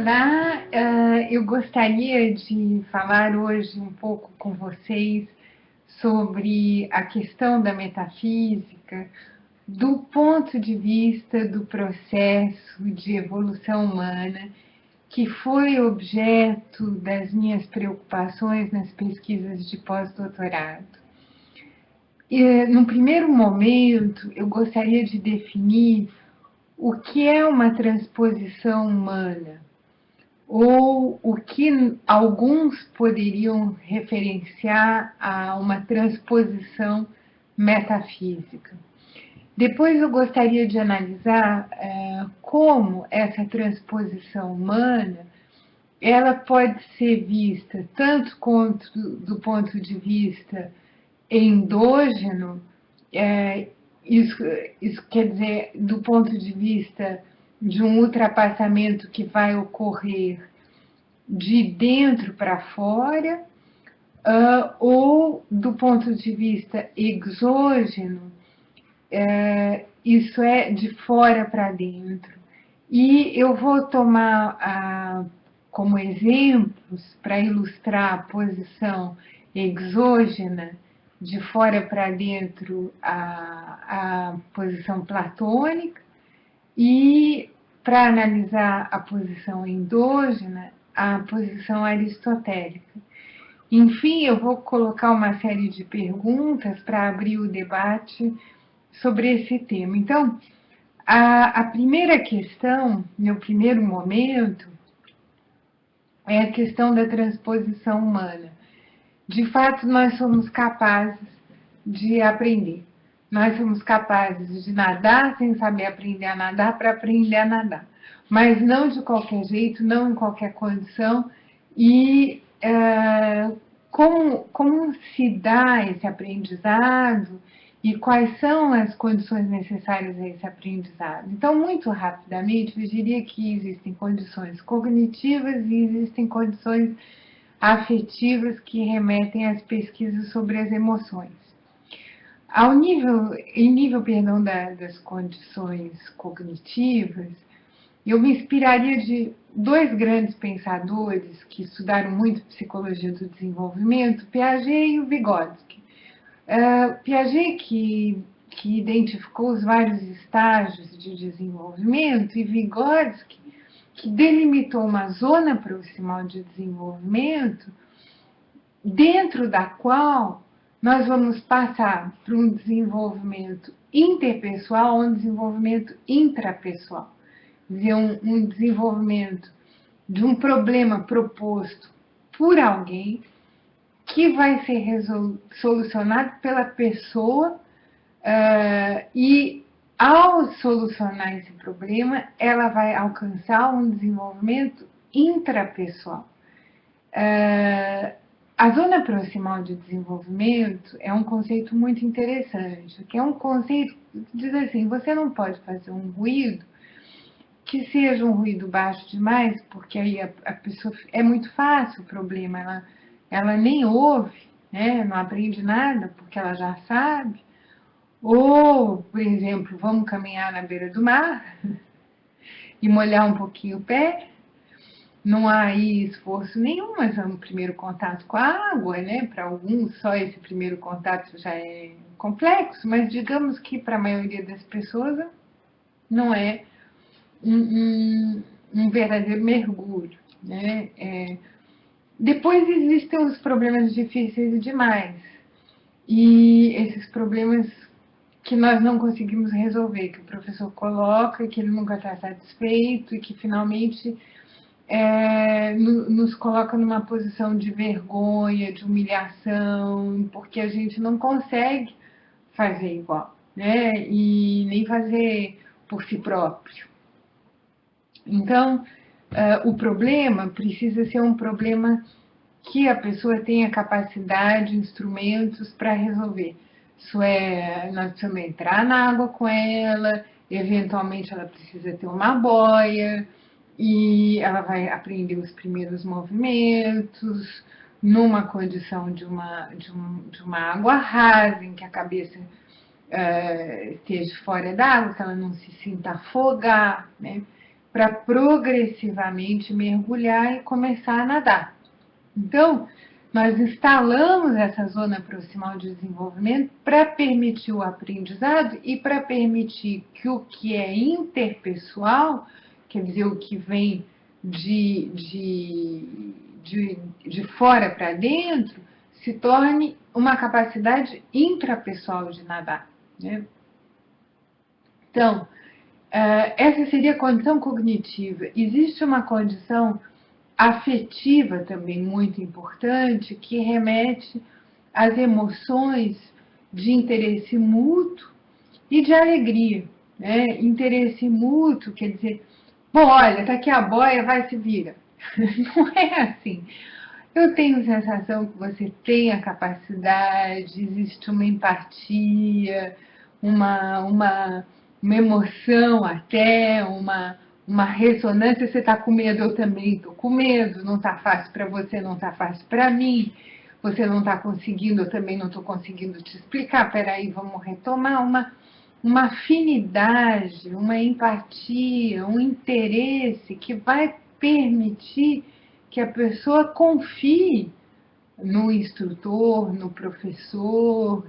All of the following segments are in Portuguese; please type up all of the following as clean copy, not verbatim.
Olá, eu gostaria de falar hoje um pouco com vocês sobre a questão da metafísica do ponto de vista do processo de evolução humana, que foi objeto das minhas preocupações nas pesquisas de pós-doutorado. No primeiro momento, eu gostaria de definir o que é uma transposição humana, ou o que alguns poderiam referenciar a uma transposição metafísica. Depois eu gostaria de analisar como essa transposição humana ela pode ser vista tanto do ponto de vista endógeno, isso quer dizer, do ponto de vista de um ultrapassamento que vai ocorrer de dentro para fora, ou do ponto de vista exógeno, isso é de fora para dentro. E eu vou tomar como exemplos, para ilustrar a posição exógena, de fora para dentro, a posição platônica, e para analisar a posição endógena, a posição aristotélica. Enfim, eu vou colocar uma série de perguntas para abrir o debate sobre esse tema. Então, a primeira questão, no primeiro momento, é a questão da transposição humana. De fato, nós somos capazes de aprender. Nós somos capazes de nadar sem saber aprender a nadar para aprender a nadar. Mas não de qualquer jeito, não em qualquer condição. E como se dá esse aprendizado e quais são as condições necessárias a esse aprendizado? Então, muito rapidamente, eu diria que existem condições cognitivas e existem condições afetivas que remetem às pesquisas sobre as emoções. Em nível das condições cognitivas, eu me inspiraria de dois grandes pensadores que estudaram muito psicologia do desenvolvimento, Piaget e o Vygotsky. Piaget que identificou os vários estágios de desenvolvimento, e Vygotsky que delimitou uma zona proximal de desenvolvimento, dentro da qual nós vamos passar para um desenvolvimento interpessoal ou um desenvolvimento intrapessoal. Quer dizer, um desenvolvimento de um problema proposto por alguém que vai ser solucionado pela pessoa e, ao solucionar esse problema, ela vai alcançar um desenvolvimento intrapessoal. A zona proximal de desenvolvimento é um conceito muito interessante, que é um conceito que diz assim, você não pode fazer um ruído que seja um ruído baixo demais, porque aí a pessoa, é muito fácil o problema, ela nem ouve, né, não aprende nada, porque ela já sabe. Ou, por exemplo, vamos caminhar na beira do mar e molhar um pouquinho o pé. Não há aí esforço nenhum, mas é um primeiro contato com a água, né? Para alguns, só esse primeiro contato já é complexo, mas digamos que para a maioria das pessoas não é um verdadeiro mergulho, né? Depois existem os problemas difíceis demais, e esses problemas que nós não conseguimos resolver, que o professor coloca, que ele nunca está satisfeito e que finalmente nos coloca numa posição de vergonha, de humilhação, porque a gente não consegue fazer igual, né? E nem fazer por si próprio. Então, o problema precisa ser um problema que a pessoa tenha capacidade, instrumentos para resolver. Isso é, nós precisamos entrar na água com ela, eventualmente ela precisa ter uma boia, e ela vai aprender os primeiros movimentos, numa condição de uma água rasa, em que a cabeça esteja fora d'água, que ela não se sinta afogar, né? para progressivamente mergulhar e começar a nadar. Então, nós instalamos essa zona proximal de desenvolvimento para permitir o aprendizado e para permitir que o que é interpessoal, quer dizer, o que vem de fora para dentro, se torne uma capacidade intrapessoal de nadar, né? Então, essa seria a condição cognitiva. Existe uma condição afetiva também muito importante, que remete às emoções de interesse mútuo e de alegria, né? Interesse mútuo quer dizer, bom, olha, tá aqui a boia, vai, se vira. Não é assim. Eu tenho a sensação que você tem a capacidade, existe uma empatia, uma emoção até, uma ressonância. Você está com medo, eu também estou com medo, não está fácil para você, não está fácil para mim, você não está conseguindo, eu também não estou conseguindo te explicar. Peraí, vamos retomar uma afinidade, uma empatia, um interesse que vai permitir que a pessoa confie no instrutor, no professor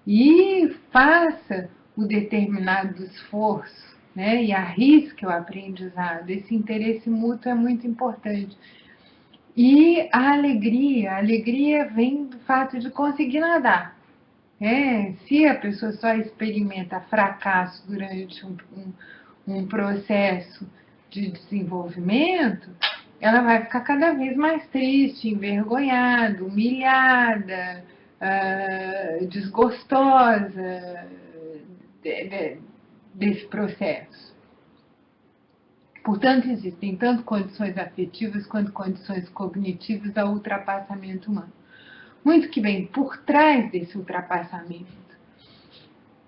e faça o determinado esforço, né? E arrisque o aprendizado. Esse interesse mútuo é muito importante. E a alegria vem do fato de conseguir nadar. Se a pessoa só experimenta fracasso durante um processo de desenvolvimento, ela vai ficar cada vez mais triste, envergonhada, humilhada, desgostosa desse processo. Portanto, existem tanto condições afetivas quanto condições cognitivas ao ultrapassamento humano. Muito que vem por trás desse ultrapassamento.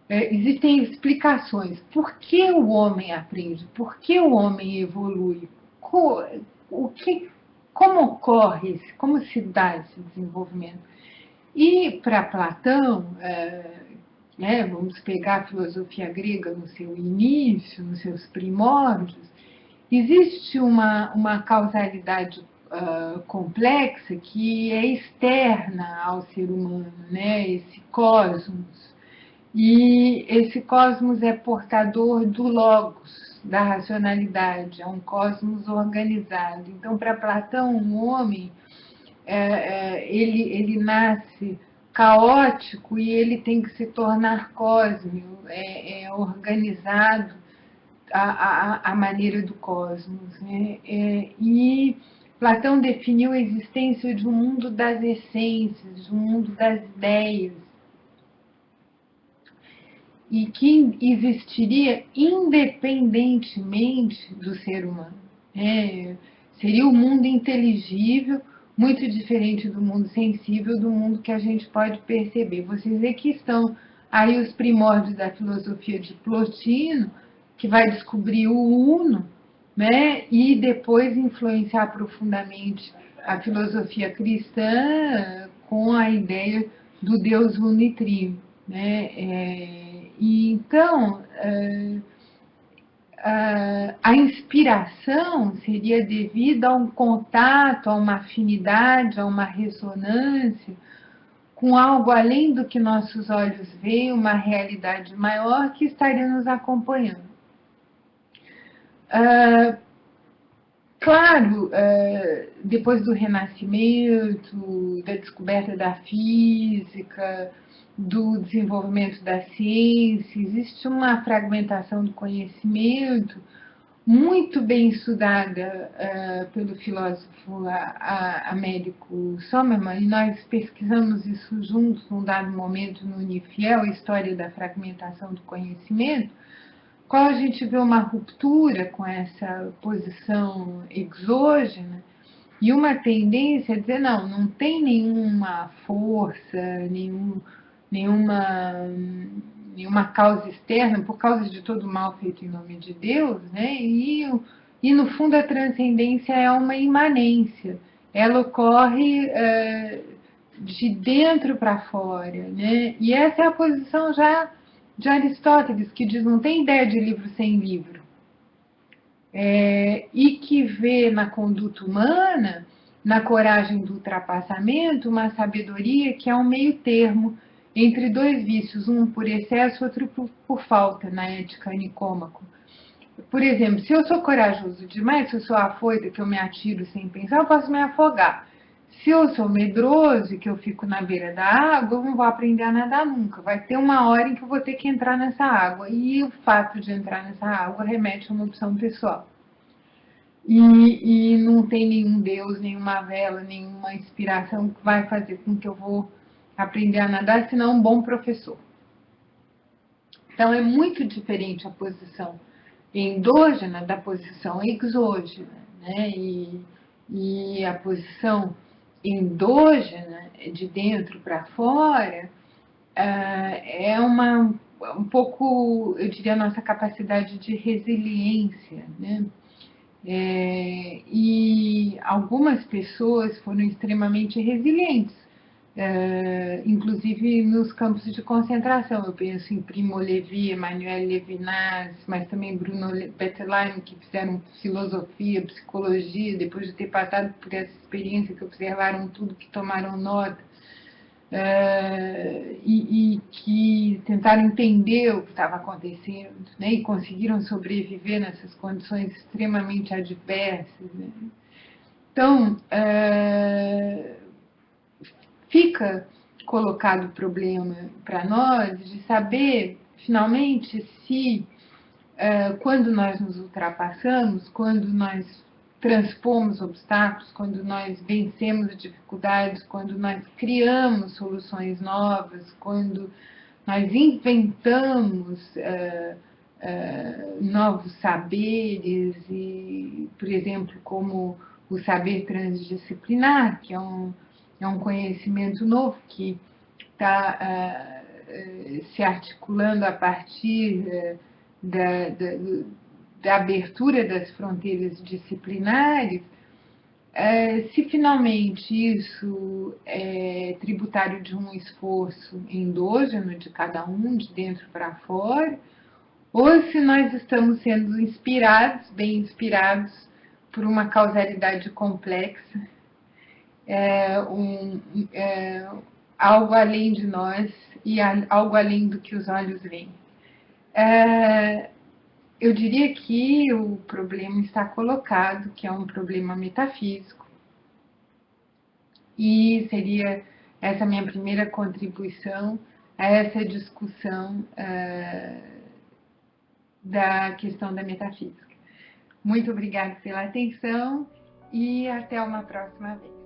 Existem explicações. Por que o homem aprende? Por que o homem evolui? Como ocorre, como se dá esse desenvolvimento? E para Platão, vamos pegar a filosofia grega no seu início, nos seus primórdios, existe uma causalidade complexa que é externa ao ser humano, né? Esse cosmos. E esse cosmos é portador do logos, da racionalidade, é um cosmos organizado. Então, para Platão, um homem, ele nasce caótico e ele tem que se tornar cósmico, organizado à maneira do cosmos, né? E Platão definiu a existência de um mundo das essências, de um mundo das ideias, e que existiria independentemente do ser humano. Seria um mundo inteligível, muito diferente do mundo sensível, do mundo que a gente pode perceber. Vocês vê que estão aí os primórdios da filosofia de Plotino, que vai descobrir o Uno, né? E depois influenciar profundamente a filosofia cristã com a ideia do Deus unitrino, né? E então, a inspiração seria devida a um contato, a uma afinidade, a uma ressonância com algo além do que nossos olhos veem, uma realidade maior que estaria nos acompanhando. Claro, depois do Renascimento, da descoberta da física, do desenvolvimento da ciência, existe uma fragmentação do conhecimento muito bem estudada pelo filósofo Américo Sommermann, e nós pesquisamos isso juntos num dado momento no Unifiel, a história da fragmentação do conhecimento, qual a gente vê uma ruptura com essa posição exógena e uma tendência a dizer, não tem nenhuma força, nenhuma causa externa, por causa de todo o mal feito em nome de Deus, né? E no fundo a transcendência é uma imanência, ela ocorre de dentro para fora, né? E essa é a posição já de Aristóteles, que diz, não tem ideia de livro sem livro. e que vê na conduta humana, na coragem do ultrapassamento, uma sabedoria que é um meio termo entre dois vícios, um por excesso, outro por falta, na ética Nicômaco. Por exemplo, se eu sou corajoso demais, se eu sou afoita, que eu me atiro sem pensar, eu posso me afogar. Se eu sou medroso e que eu fico na beira da água, eu não vou aprender a nadar nunca. Vai ter uma hora em que eu vou ter que entrar nessa água. E o fato de entrar nessa água remete a uma opção pessoal. E não tem nenhum Deus, nenhuma vela, nenhuma inspiração que vai fazer com que eu vou aprender a nadar, senão um bom professor. Então é muito diferente a posição endógena da posição exógena, né? E a posição endógena, de dentro para fora, é um pouco, eu diria, a nossa capacidade de resiliência, né? E algumas pessoas foram extremamente resilientes, inclusive nos campos de concentração. Eu penso em Primo Levi, Emmanuel Levinas, mas também Bruno Bettelheim, que fizeram filosofia, psicologia, depois de ter passado por essa experiência, que observaram tudo, que tomaram nota, e que tentaram entender o que estava acontecendo, né, e conseguiram sobreviver nessas condições extremamente adversas. Né? Então, fica colocado o problema para nós de saber, finalmente, se quando nós nos ultrapassamos, quando nós transpomos obstáculos, quando nós vencemos dificuldades, quando nós criamos soluções novas, quando nós inventamos novos saberes, e, por exemplo, como o saber transdisciplinar, que é um conhecimento novo que está se articulando a partir da abertura das fronteiras disciplinares. Se finalmente isso é tributário de um esforço endógeno de cada um, de dentro para fora, ou se nós estamos sendo inspirados, bem inspirados, por uma causalidade complexa, algo além de nós e algo além do que os olhos veem. Eu diria que o problema está colocado, que é um problema metafísico, e seria essa minha primeira contribuição a essa discussão da questão da metafísica. Muito obrigada pela atenção e até uma próxima vez.